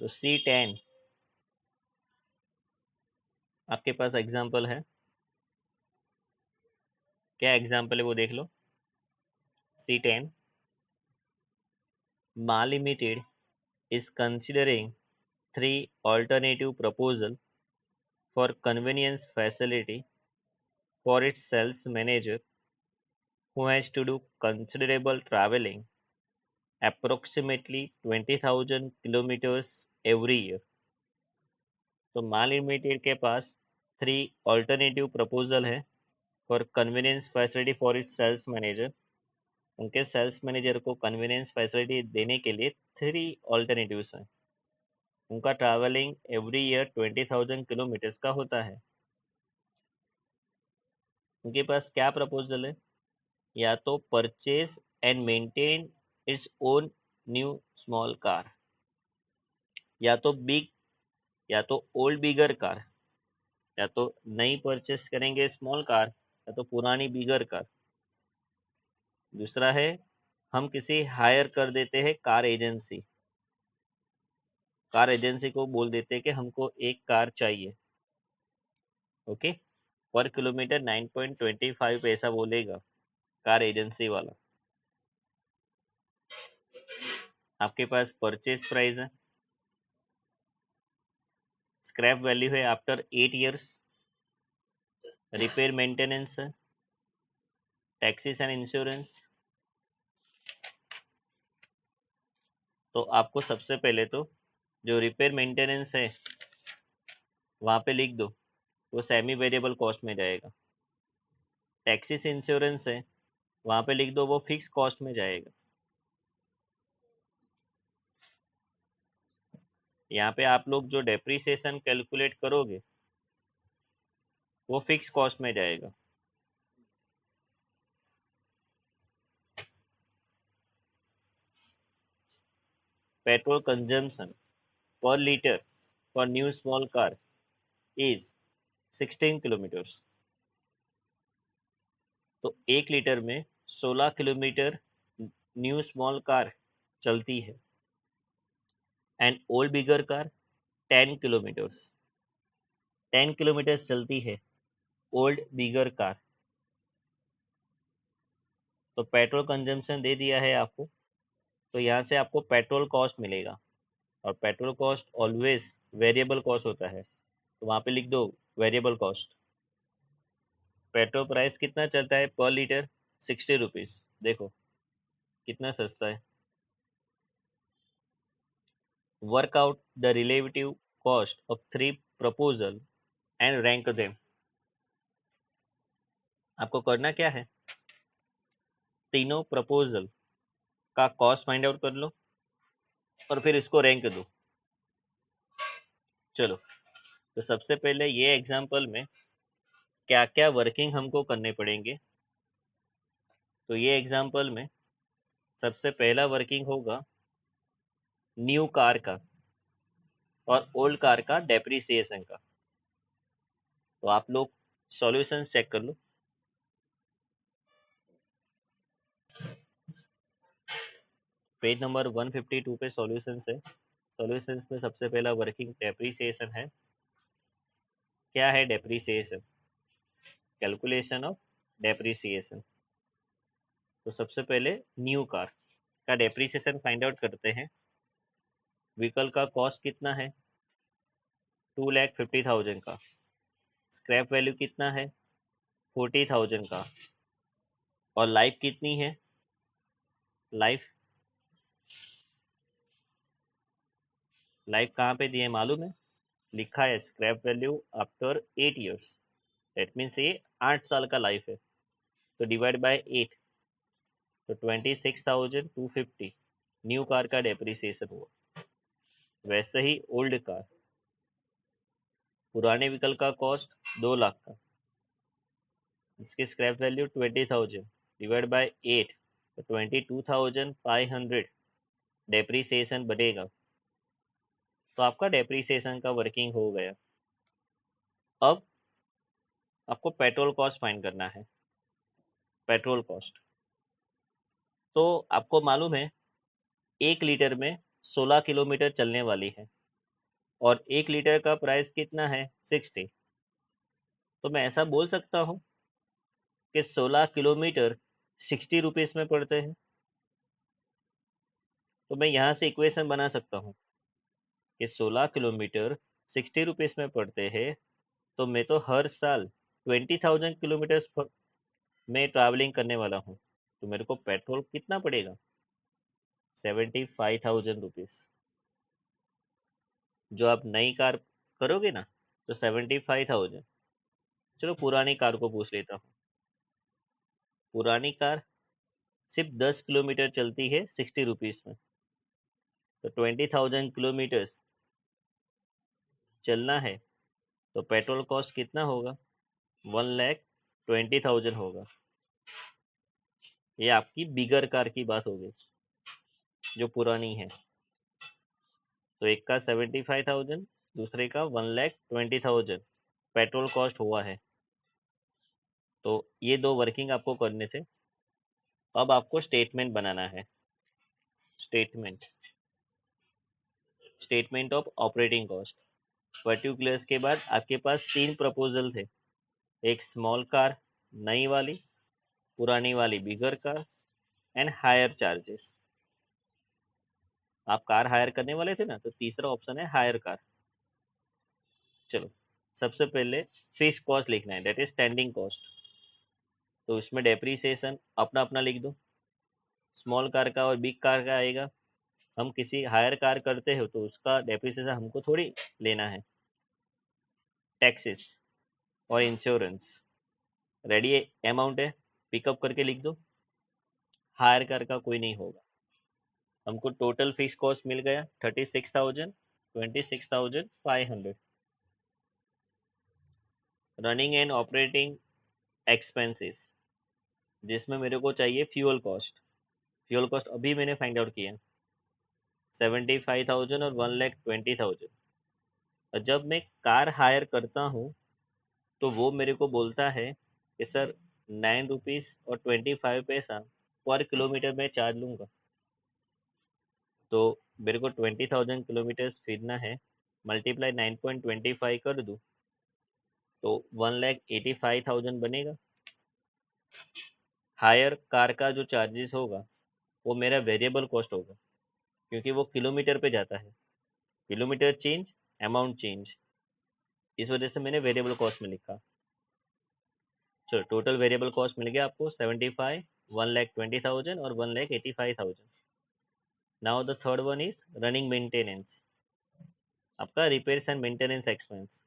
तो C10 आपके पास example है, क्या एग्जाम्पल है वो देख लो। C10 MAL Limited is considering three alternative proposals for convenience facility for its sales manager who has to do considerable traveling, approximately 20,000 kilometers every year. तो माल limited के पास 3 ऑल्टरनेटिव प्रपोजल है for convenience facility for its sales manager. उनके sales manager को convenience facility देने के लिए 3 ऑल्टरनेटिव्स हैं। उनका ट्रैवलिंग एवरी ईयर 20,000 किलोमीटर्स का होता है। उनके पास क्या प्रपोजल है, या तो purchase and maintain its own new small car, या तो बिग, या तो ओल्ड बिगर कार, या तो नई परचेस करेंगे स्मॉल कार, या तो पुरानी बिगर कार। दूसरा है हम किसी हायर कर देते हैं कार एजेंसी, कार एजेंसी को बोल देते हैं कि हमको एक कार चाहिए, ओके, पर किलोमीटर 9.25 पैसा बोलेगा कार एजेंसी वाला। आपके पास परचेज प्राइस है, स्क्रैप वैल्यू है आफ्टर 8 ईयर्स, रिपेयर मेंटेनेंस है, टैक्सेस एंड इंश्योरेंस। तो आपको सबसे पहले तो जो रिपेयर मेंटेनेंस है वहाँ पे लिख दो, वो सेमी वेरिएबल कॉस्ट में जाएगा। टैक्सेस इंश्योरेंस है वहाँ पे लिख दो, वो फिक्स कॉस्ट में जाएगा। यहाँ पे आप लोग जो डेप्रिसिएशन कैलकुलेट करोगे वो फिक्स कॉस्ट में जाएगा। पेट्रोल कंजम्पशन पर litre for new small car is 16 kilometres. तो 1 लीटर में 16 किलोमीटर न्यू स्मॉल कार चलती है। And old bigger car 10 kilometres, 10 kilometres चलती है ओल्ड बिगर कार। तो पेट्रोल कंजम्पशन दे दिया है आपको, तो यहाँ से आपको पेट्रोल कॉस्ट मिलेगा, और petrol cost always variable cost होता है, तो वहाँ पे लिख दो वेरिएबल कॉस्ट। पेट्रोल प्राइस कितना चलता है पर लीटर, 60 रुपीज़। देखो कितना सस्ता है। Work out the relative cost of 3 proposal and rank them. आपको करना क्या है, तीनों प्रपोजल का कॉस्ट फाइंड आउट कर लो और फिर इसको रैंक दो। चलो, तो सबसे पहले ये एग्जांपल में क्या क्या वर्किंग हमको करने पड़ेंगे। तो ये एग्जांपल में सबसे पहला वर्किंग होगा न्यू कार का और ओल्ड कार का डेप्रिसिएशन का। तो आप लोग सॉल्यूशंस चेक कर लो। पेज नंबर 152 पे सॉल्यूशंस है। सॉल्यूशंस में सबसे पहला वर्किंग डेप्रिसिएशन है। क्या है डेप्रिसिएशन, कैलकुलेशन ऑफ डेप्रिसिएशन। तो सबसे पहले न्यू कार का डेप्रिसिएशन फाइंड आउट करते हैं। व्हीकल का कॉस्ट कितना है, 2,50,000 का। स्क्रैप वैल्यू कितना है, 40,000 का। और लाइफ कितनी है, लाइफ लाइफ कहाँ पे दिए मालूम है, लिखा है scrap value after 8 years. That means ये 8 साल का लाइफ है। तो डिवाइड बाय 8, तो 26,250 न्यू कार का डेप्रिसिएशन हुआ। वैसे ही ओल्ड कार, पुराने व्हीकल का कॉस्ट 2 लाख का, इसकी स्क्रैप वैल्यू 20,000 डिवाइड बाय 8, तो 22,500 डेप्रिसिएशन बढ़ेगा। तो आपका डेप्रिसिएशन का वर्किंग हो गया। अब आपको पेट्रोल कॉस्ट फाइंड करना है। पेट्रोल कॉस्ट तो आपको मालूम है 1 लीटर में 16 किलोमीटर चलने वाली है। और 1 लीटर का प्राइस कितना है 60। तो मैं ऐसा बोल सकता हूँ कि 16 किलोमीटर 60 रुपीज़ में पड़ते हैं। तो मैं यहाँ से इक्वेशन बना सकता हूँ कि 16 किलोमीटर 60 रुपीज़ में पड़ते हैं। तो मैं तो हर साल 20,000 किलोमीटर्स में ट्रैवलिंग करने वाला हूँ। तो मेरे को पेट्रोल कितना पड़ेगा 75,000 रुपीज़। जो आप नई कार करोगे ना तो 75,000। चलो पुरानी कार को पूछ लेता हूँ। पुरानी कार सिर्फ 10 किलोमीटर चलती है 60 रुपीज़ में। तो 20,000 किलोमीटर्स चलना है तो पेट्रोल कॉस्ट कितना होगा 1,20,000 होगा। ये आपकी बिगर कार की बात होगी जो पुरानी है। तो एक का 75,000, दूसरे का 1,20,000 पेट्रोल कॉस्ट हुआ है। तो ये दो वर्किंग आपको करने थे। अब आपको स्टेटमेंट बनाना है। Statement statement of operating cost. Particulars के बाद आपके पास 3 प्रपोजल थे। एक स्मॉल कार नई वाली, पुरानी वाली बिगर कार, एंड हायर चार्जेस। आप कार हायर करने वाले थे ना, तो तीसरा ऑप्शन है हायर कार। चलो सबसे पहले फिक्स कॉस्ट लिखना है, दैट इज स्टैंडिंग कॉस्ट। तो उसमें डेप्रीसिएशन अपना अपना लिख दो। स्मॉल कार का और बिग कार का आएगा। हम किसी हायर कार करते हो तो उसका डेप्रीसिएशन हमको थोड़ी लेना है। टैक्सेस और इंश्योरेंस रेडी अमाउंट है, पिकअप करके लिख दो। हायर कार का कोई नहीं होगा। हमको टोटल फिक्स कॉस्ट मिल गया 36,000, 26,500। रनिंग एंड ऑपरेटिंग एक्सपेंसेस, जिसमें मेरे को चाहिए फ्यूल कॉस्ट। फ्यूल कॉस्ट अभी मैंने फाइंड आउट किया 75,000 और 1,20,000। और जब मैं कार हायर करता हूँ तो वो मेरे को बोलता है कि सर 9 रुपीज़ और 25 पैसा पर किलोमीटर में चार्ज लूँगा। तो मेरे को 20,000 किलोमीटर्स फिरना है, मल्टीप्लाई 9.25 कर दूँ तो 1,85,000 बनेगा। हायर कार का जो चार्जेस होगा वो मेरा वेरिएबल कॉस्ट होगा, क्योंकि वो किलोमीटर पे जाता है। किलोमीटर चेंज, अमाउंट चेंज, इस वजह से मैंने वेरिएबल कॉस्ट में लिखा। चलो टोटल वेरिएबल कॉस्ट मिल गया आपको 75, 1,20,000 और 1,85,000। Now the third one is running maintenance, आपका रिपेयर्स एंड मेंटेनेंस एक्सपेंस।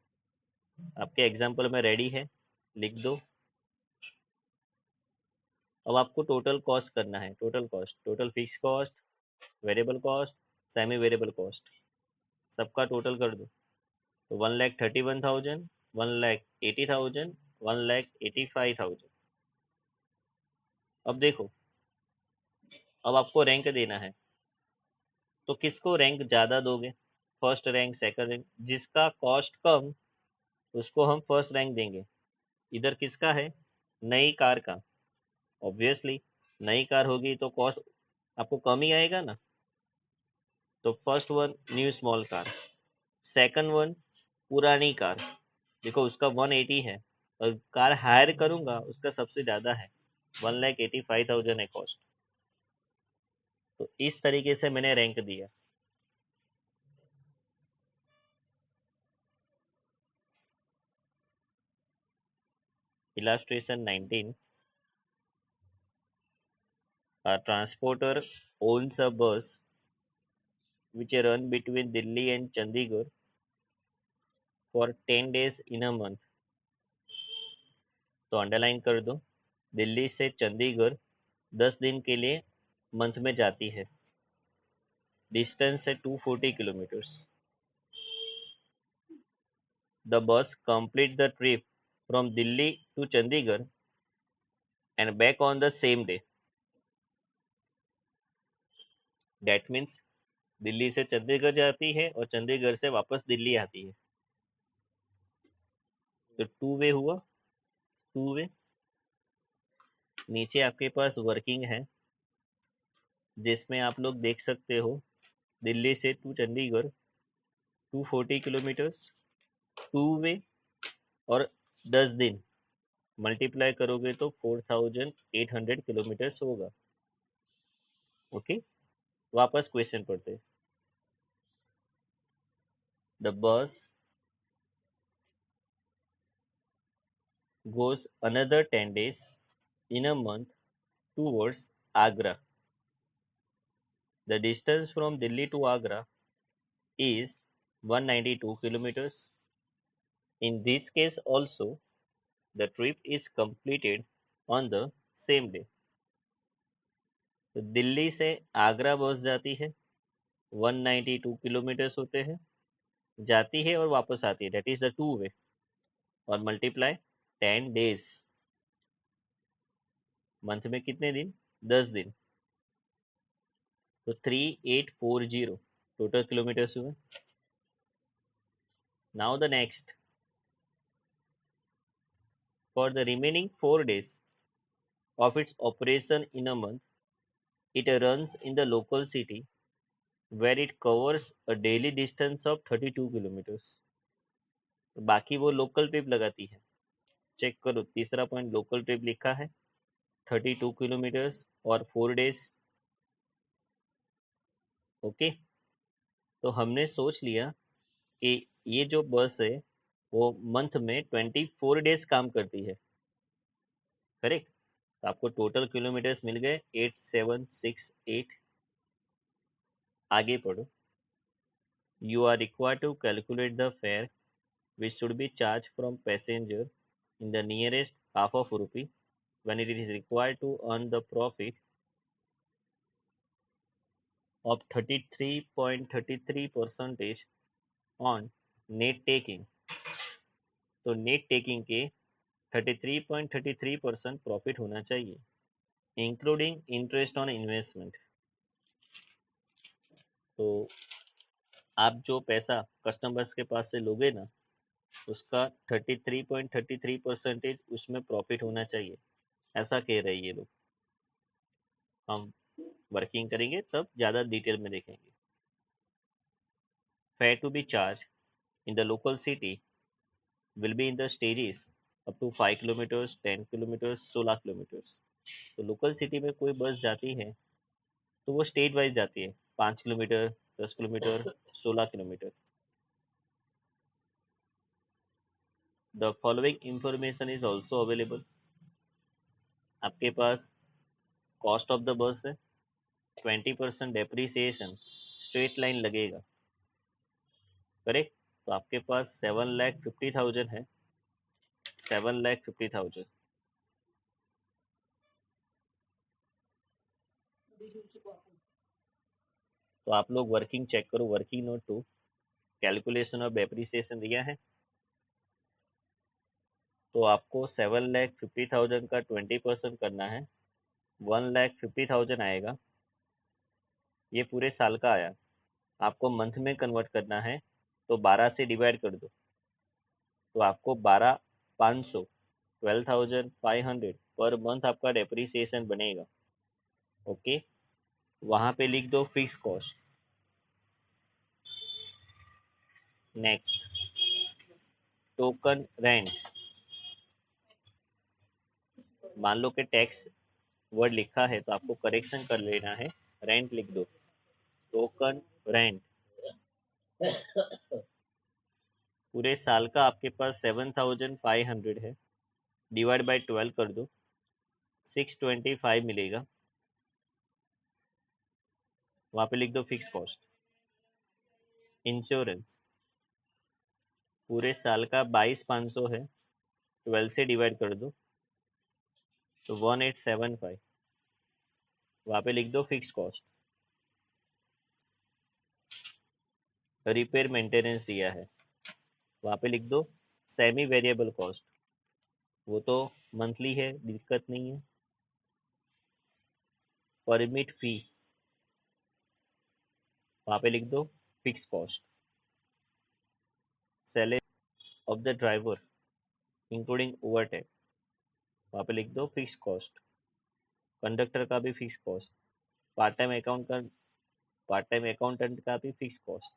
आपके एग्जाम्पल में रेडी है, लिख दो। अब आपको टोटल कॉस्ट करना है, total cost, total fix cost, variable cost, semi variable cost, सबका टोटल कर दो। तो 1,31,000, 1,80,000, 1,85,000। अब देखो, अब आपको रैंक देना है। तो किसको रैंक ज़्यादा दोगे, फर्स्ट रैंक, सेकंड रैंक? जिसका कॉस्ट कम उसको हम फर्स्ट रैंक देंगे। इधर किसका है, नई कार का। ऑब्वियसली नई कार होगी तो कॉस्ट आपको कम ही आएगा ना। तो first one new small car, second one पुरानी कार, देखो उसका 180 है, और कार हायर करूंगा उसका सबसे ज़्यादा है, 1,85,000 है कॉस्ट। तो इस तरीके से मैंने रैंक दिया। Illustration 19, a transporter owns a bus which run between Delhi and Chandigarh for 10 days in a month। तो अंडरलाइन कर दो, दिल्ली से चंडीगढ़ 10 दिन के लिए मंथ में जाती है। डिस्टेंस है 240 kilometres. The bus complete the trip from Delhi to Chandigarh and back on the same day. That means Delhi से चंडीगढ़ जाती है और चंडीगढ़ से वापस दिल्ली आती है। तो टू वे हुआ, टू वे। नीचे आपके पास वर्किंग है जिसमें आप लोग देख सकते हो, दिल्ली से to Chandigarh 240 kilometres two way, और 10 दिन मल्टीप्लाई करोगे तो 4800 होगा। ओके, वापस क्वेश्चन पढ़ते। The bus goes another 10 days in a month towards Agra. The distance from Delhi to Agra is 192 kilometers. In this case also, the trip is completed on the same day. तो दिल्ली से आगरा बस जाती है, 192 kilometres होते हैं, जाती है और वापस आती है, that is the two way, और मल्टीप्लाई 10 डेज, मंथ में कितने दिन, 10 दिन, तो 3840 टोटल किलोमीटर्स हुए। Now the next, for the remaining 4 days of its operation in a month, it runs in the local city where it covers a daily distance of 32 kilometers. तो बाकी वो local trip लगाती है। Check करो, तीसरा point local trip लिखा है, 32 kilometres और 4 डेज। ओके, तो हमने सोच लिया कि ये जो बस है वो मंथ में 24 डेज काम करती है, करेक्ट। तो आपको टोटल किलोमीटर्स मिल गए 8768। आगे पढ़ो। You are required to calculate the fare which should be charged from passenger in the nearest half of rupee when it is required to earn the profit of 33.33 percentage on net taking। तो net taking के 33.33% profit होना चाहिए, including interest on investment. तो आप जो पैसा customers के पास से लोगे ना, उसका 33.33% उसमें प्रॉफिट होना चाहिए, ऐसा कह रहे हैं ये लोग। हम वर्किंग करेंगे तब ज़्यादा डिटेल में देखेंगे। Fare to be charge in the local city will be in the stages up to 5 kilometres, 10 kilometres, 16 kilometres. तो लोकल सिटी में कोई बस जाती है तो वो स्टेट वाइज जाती है, 5 kilometre, 10 kilometre, 16 kilometre. The following information is also available. आपके पास कॉस्ट ऑफ द बस है, 20% डेप्रीसिएशन स्ट्रेट लाइन लगेगा, करेक्ट। तो आपके पास 7,50,000 है, 7,50,000। तो आप लोग वर्किंग चेक करो, working note to calculation of depreciation दिया है। तो आपको 7,50,000 का 20% करना है, 1,50,000 आएगा। ये पूरे साल का आया, आपको मंथ में कन्वर्ट करना है तो 12 से डिवाइड कर दो, तो आपको 12,500, 12,500 पर मंथ आपका डेप्रीसिएशन बनेगा। ओके, वहाँ पे लिख दो fix cost. Next, token rent. मान लो कि टैक्स वर्ड लिखा है तो आपको करेक्शन कर लेना है, रेंट लिख दो, टोकन रेंट। पूरे साल का आपके पास 7,500 है, डिवाइड बाई 12 कर दो, 625 मिलेगा। वहाँ पे लिख दो फिक्स कॉस्ट। इंश्योरेंस, पूरे साल का 22,500 है, 12 से डिवाइड कर दो तो 1875, वहाँ पे लिख दो फिक्स कॉस्ट। रिपेयर मेंटेनेंस दिया है, वहाँ पे लिख दो सेमी वेरिएबल कॉस्ट, वो तो मंथली है, दिक्कत नहीं है। परमिट फी, वहाँ पे लिख दो fix cost. Salary of the driver including overtime, वहाँ पे लिख दो फिक्स कॉस्ट। कंडक्टर का भी fix cost, part time account का, पार्ट टाइम अकाउंटेंट का भी फिक्स कॉस्ट।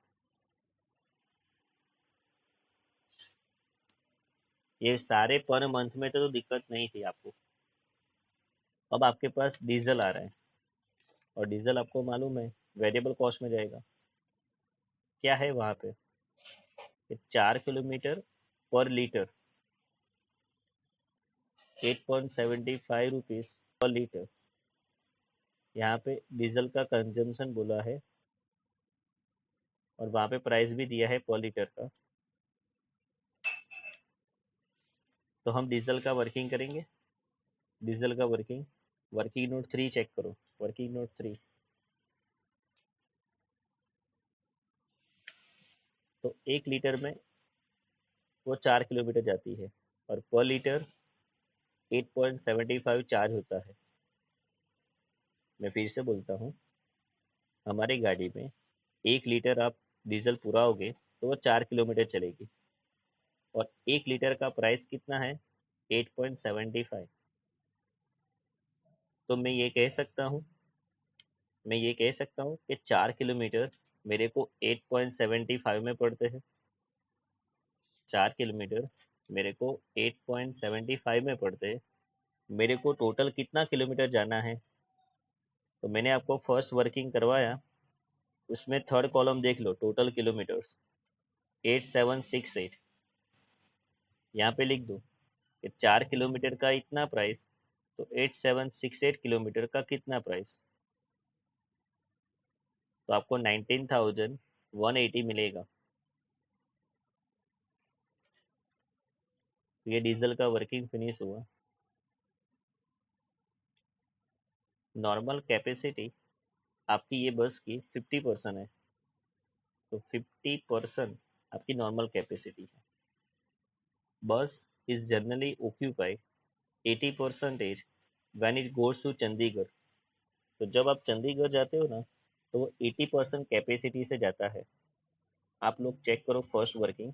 ये सारे पर मंथ में तो दिक्कत नहीं थी आपको। अब आपके पास डीजल आ रहा है, और डीजल आपको मालूम है वेरिएबल कॉस्ट में जाएगा। क्या है वहाँ पे कि 4 किलोमीटर पर लीटर, 8.75 रुपीज़ पर लीटर। यहाँ पे डीजल का कंजम्पशन बोला है, और वहाँ पे प्राइस भी दिया है पर लीटर का। तो हम डीजल का वर्किंग करेंगे। डीजल का वर्किंग, वर्किंग नोट 3 चेक करो, वर्किंग नोट 3। तो 1 लीटर में वो 4 किलोमीटर जाती है, और पर लीटर 8.75 चार्ज होता है। मैं फिर से बोलता हूँ, हमारी गाड़ी में 1 लीटर आप डीजल पुराओगे तो वो 4 किलोमीटर चलेगी, और 1 लीटर का प्राइस कितना है, 8.75। तो मैं ये कह सकता हूँ कि 4 किलोमीटर मेरे को 8.75 में पड़ते हैं। 4 किलोमीटर मेरे को 8.75 में पड़ते हैं। मेरे को टोटल कितना किलोमीटर जाना है, तो मैंने आपको फर्स्ट वर्किंग करवाया, उसमें थर्ड कॉलम देख लो, टोटल किलोमीटर्स 8768। यहाँ पे लिख दो कि 4 किलोमीटर का इतना प्राइस, तो 8768 किलोमीटर का कितना प्राइस, तो आपको 19,180 मिलेगा। तो ये डीजल का वर्किंग फिनिश हुआ। नॉर्मल कैपेसिटी आपकी ये बस की 50% है, तो 50% आपकी नॉर्मल कैपेसिटी है। Bus is generally occupied 80% when it goes to Chandigarh. तो जब आप चंडीगढ़ जाते हो ना, तो वो 80% कैपेसिटी से जाता है। आप लोग चेक करो फर्स्ट वर्किंग,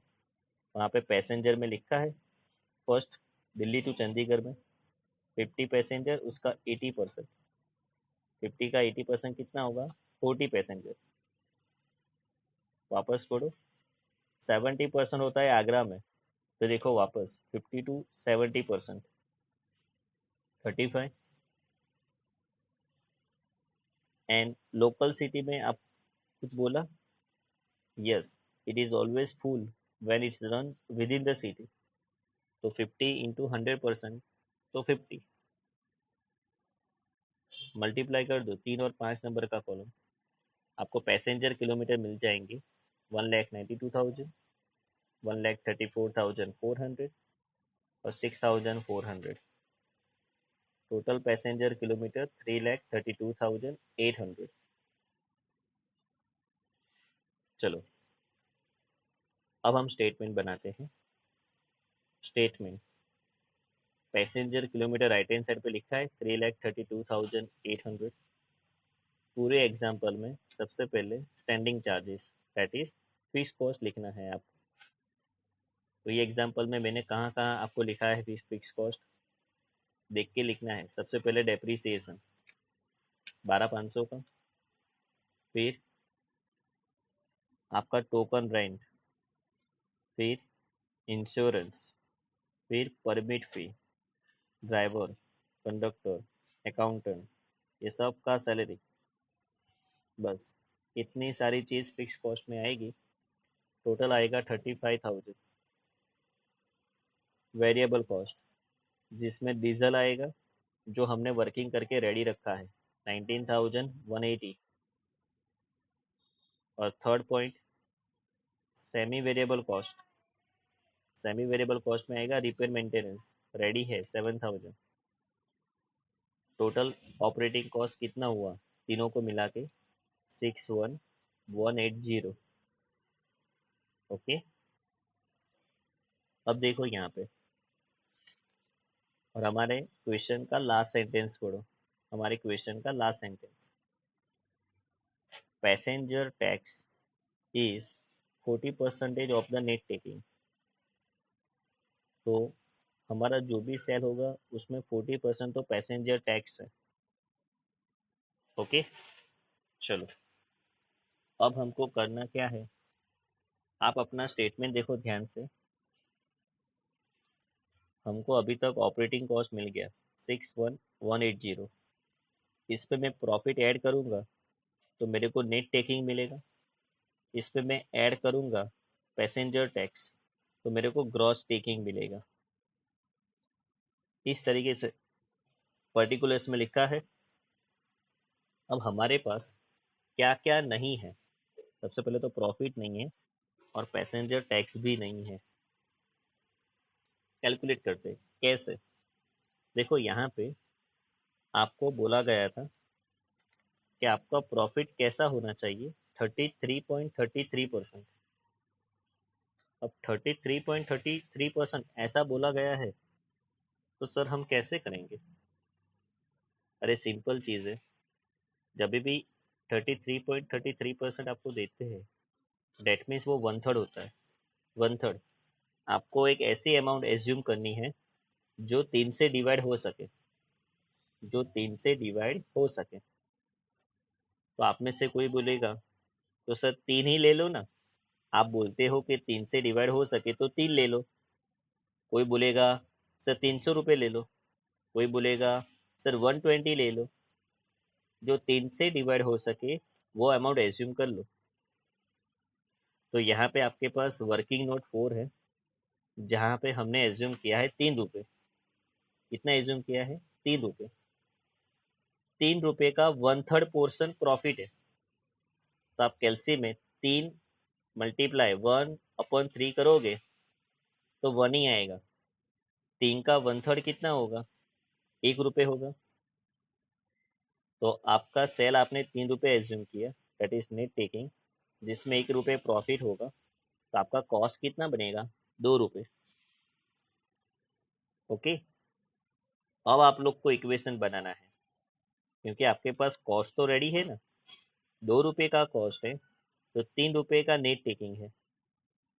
वहाँ पे पैसेंजर में लिखा है फर्स्ट दिल्ली टू चंडीगढ़ में 50 पैसेंजर, उसका 80%। 50 का 80% कितना होगा, 40 पैसेंजर। वापस पढ़ो, 70% होता है आगरा में, तो देखो वापस 50 to 70%, 35। एंड लोकल सिटी में आप कुछ बोला, yes, it is always full when it's run with in the city. तो 50 into 100%, तो 50। मल्टीप्लाई कर दो 3 और 5 नंबर का कॉलम, आपको पैसेंजर किलोमीटर मिल जाएंगे 1,92,000, 1,34,400, और 6,400। Total passenger kilometre 3,32,800। चलो, अब हम स्टेटमेंट बनाते हैं। Statement, passenger kilometre right hand side पे लिखा है 3,32,800। पूरे एग्जाम्पल में सबसे पहले standing charges that is fix cost लिखना है आपको। तो ये एग्जाम्पल में मैंने कहाँ कहाँ आपको लिखा है फिक्स कॉस्ट, देख के लिखना है। सबसे पहले डेप्रीसिएशन 12,500 का, फिर आपका टोकन रेंट, फिर इंश्योरेंस, फिर परमिट फी, ड्राइवर, कंडक्टर, अकाउंटेंट, ये सब का सैलरी। बस इतनी सारी चीज़ फिक्स कॉस्ट में आएगी। टोटल आएगा 35,000। वेरिएबल कॉस्ट, जिसमें डीजल आएगा जो हमने वर्किंग करके रेडी रखा है 19,180। और third point, semi variable cost. Semi variable cost में आएगा रिपेयर मेंटेनेंस, रेडी है 7,000। टोटल ऑपरेटिंग कॉस्ट कितना हुआ तीनों को मिला के, 61,180। ओके, अब देखो यहाँ पे, और हमारे क्वेश्चन का लास्ट सेंटेंस पढ़ो। हमारे क्वेश्चन का last sentence, passenger tax is 40% of the net taking. तो हमारा जो भी सेल होगा उसमें 40% तो पैसेंजर टैक्स है। ओके, चलो, अब हमको करना क्या है, आप अपना स्टेटमेंट देखो ध्यान से। हमको अभी तक ऑपरेटिंग कॉस्ट मिल गया 61180। इस पे मैं प्रॉफिट ऐड करूँगा तो मेरे को नेट टेकिंग मिलेगा। इस पे मैं ऐड करूँगा पैसेंजर टैक्स तो मेरे को ग्रॉस टेकिंग मिलेगा। इस तरीके से पर्टिकुलर्स में लिखा है। अब हमारे पास क्या क्या नहीं है। सबसे पहले तो प्रॉफिट नहीं है और पैसेंजर टैक्स भी नहीं है। कैलकुलेट करते हैं कैसे। देखो यहाँ पे आपको बोला गया था कि आपका प्रॉफिट कैसा होना चाहिए, 33.33%। अब 33.33% ऐसा बोला गया है तो सर हम कैसे करेंगे। अरे सिंपल चीज़ है। जब भी 33.33% आपको देते हैं, डेट मीन्स वो वन थर्ड होता है। वन थर्ड आपको एक ऐसी अमाउंट एज्यूम करनी है जो 3 से डिवाइड हो सके, जो 3 से डिवाइड हो सके। तो आप में से कोई बोलेगा तो सर 3 ही ले लो ना। आप बोलते हो कि 3 से डिवाइड हो सके तो 3 ले लो। कोई बोलेगा सर 300 रुपये ले लो। कोई बोलेगा सर 120 ले लो। जो 3 से डिवाइड हो सके वो अमाउंट एज्यूम कर लो। तो यहाँ पे आपके पास वर्किंग नोट 4 है, जहाँ पे हमने एज्यूम किया है 3 रुपये। कितना एज्यूम किया है? 3 रुपये। 3 रुपये का वन थर्ड पोर्शन प्रॉफिट है। तो आप कैलसी में 3 × 1/3 करोगे तो 1 ही आएगा। 3 का वन थर्ड कितना होगा? 1 रुपये होगा। तो आपका सेल आपने 3 रुपये एज्यूम किया, दैट इज नेट टेकिंग, जिसमें 1 रुपये प्रॉफिट होगा। तो आपका कॉस्ट कितना बनेगा? 2 रुपये। ओके। अब आप लोग को इक्वेशन बनाना है, क्योंकि आपके पास कॉस्ट तो रेडी है ना। 2 रुपये का कॉस्ट है तो 3 रुपये का नेट टेकिंग है।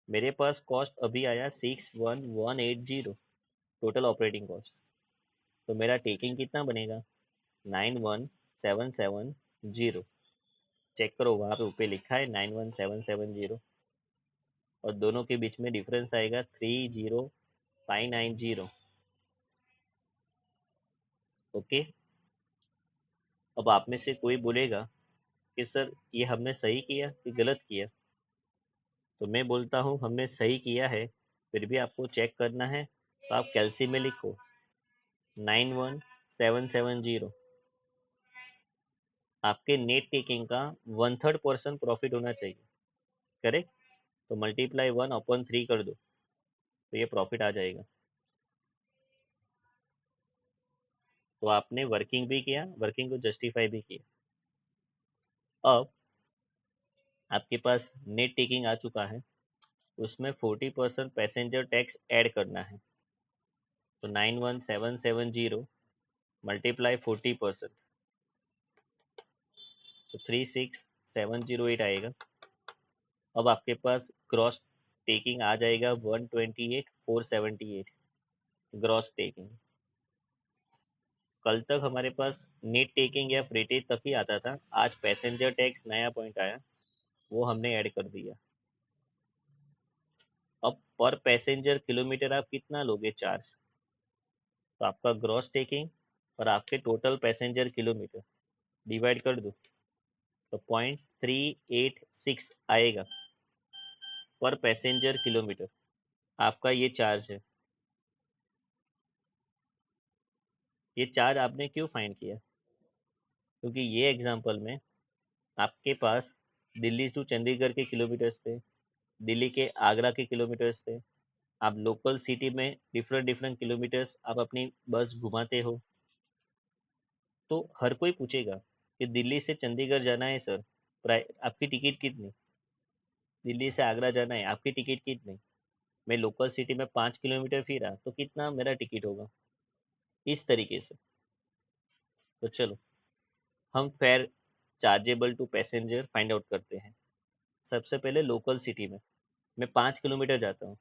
मेरे पास कॉस्ट अभी आया 61180, टोटल ऑपरेटिंग कॉस्ट। तो मेरा टेकिंग कितना बनेगा? 91770। चेक करो वहाँ पे ऊपर लिखा है 91770, और दोनों के बीच में डिफरेंस आएगा 30590। ओके। अब आप में से कोई बोलेगा कि सर ये हमने सही किया कि गलत किया। तो मैं बोलता हूँ हमने सही किया है, फिर भी आपको चेक करना है तो आप कैलसी में लिखो 91770। आपके नेट टेकिंग का वन थर्ड पर्सन प्रॉफिट होना चाहिए। करेक्ट। तो मल्टीप्लाई 1/3 कर दो तो ये प्रॉफिट आ जाएगा। तो आपने वर्किंग भी किया, वर्किंग को जस्टिफाई भी किया। अब आपके पास नेट टेकिंग आ चुका है, उसमें 40% पैसेंजर टैक्स ऐड करना है। तो 91770 मल्टीप्लाई 40%, तो 36708 आएगा। अब आपके पास ग्रॉस टेकिंग आ जाएगा 128,478 ग्रॉस टेकिंग। कल तक हमारे पास नेट टेकिंग या फ्रेटेज तक ही आता था, आज पैसेंजर टैक्स नया पॉइंट आया, वो हमने ऐड कर दिया। अब पर पैसेंजर किलोमीटर आप कितना लोगे चार्ज। तो आपका ग्रॉस टेकिंग और आपके टोटल पैसेंजर किलोमीटर डिवाइड कर दो तो 0.386 आएगा पर पैसेंजर किलोमीटर। आपका ये चार्ज है। ये चार्ज आपने क्यों फाइंड किया? क्योंकि ये एग्जांपल में आपके पास दिल्ली टू चंडीगढ़ के किलोमीटर्स थे, दिल्ली के आगरा के किलोमीटर्स थे। आप लोकल सिटी में डिफरेंट डिफरेंट किलोमीटर्स आप अपनी बस घुमाते हो। तो हर कोई पूछेगा कि दिल्ली से चंडीगढ़ जाना है सर, आपकी टिकट कितनी? दिल्ली से आगरा जाना है, आपकी टिकट कितनी? मैं लोकल सिटी में 5 किलोमीटर फिरा तो कितना मेरा टिकट होगा? इस तरीके से। तो चलो हम fare chargeable to passenger find out करते हैं। सबसे पहले लोकल सिटी में मैं 5 किलोमीटर जाता हूँ,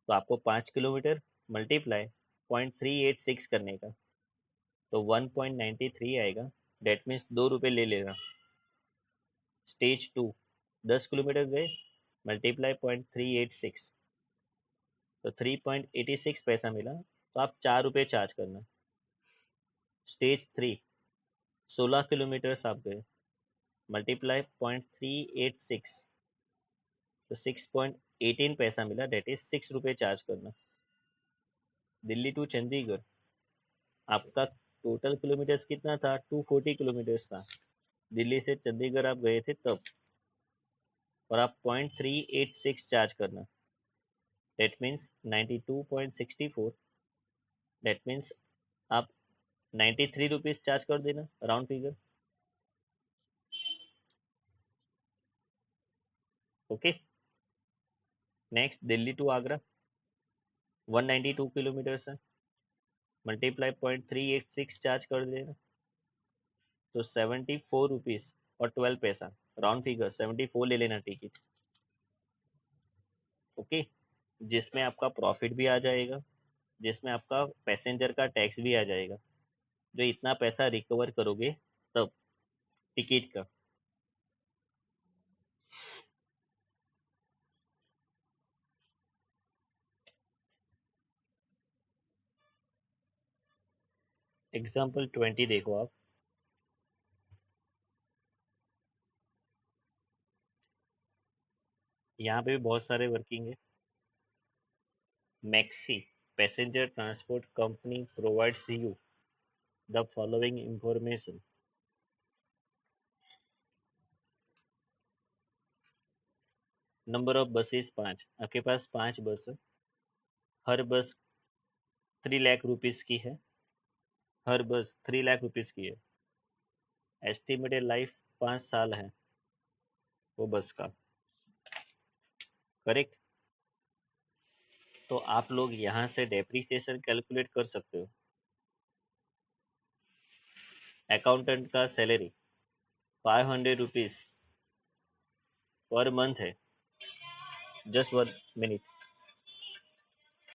तो आपको 5 किलोमीटर मल्टीप्लाई 0.386 करने का, तो 1.93 आएगा। डेट मीन्स 2 रुपये ले लेगा। स्टेज 2 10 किलोमीटर गए, मल्टीप्लाई 0.386, तो 3.86 पैसा मिला, तो आप 4 रुपये चार्ज करना। स्टेज 3, 16 किलोमीटर्स आप गए, मल्टीप्लाई 0.386, तो 6.18 पैसा मिला, डेट इज 6 रुपये चार्ज करना। दिल्ली टू चंडीगढ़, आपका टोटल किलोमीटर्स कितना था? 240 किलोमीटर्स था। दिल्ली से चंडीगढ़ आप गए थे तब, और आप 0.386 चार्ज करना, डेट मीन्स 92.64, डेट मीन्स आप 93 रुपीज़ चार्ज कर देना, round figure. Okay. Next, Delhi to Agra, 192 kilometres है, मल्टीप्लाई 0.386 चार्ज कर देना, तो 74 रुपीज़ और 12 पैसा, राउंड फिगर 74 ले लेना टिकट। ओके, जिसमें आपका प्रॉफिट भी आ जाएगा, जिसमें आपका पैसेंजर का टैक्स भी आ जाएगा, जो इतना पैसा रिकवर करोगे तब, टिकट का। एग्जाम्पल 20 देखो आप। यहाँ पे भी बहुत सारे वर्किंग है। Maxi passenger transport company provides you the following information. Number of buses 5, आपके पास 5 बस है, हर बस 3 लाख रुपीज़ की है, हर बस 3 लाख रुपीज़ की है। एस्टिमेटेड लाइफ 5 साल है वो बस का, करेक्ट। तो आप लोग यहाँ से डेप्रिसिएशन कैलकुलेट कर सकते हो। अकाउंटेंट का सैलरी 500 रुपीज़ पर मंथ है। Just 1 minute.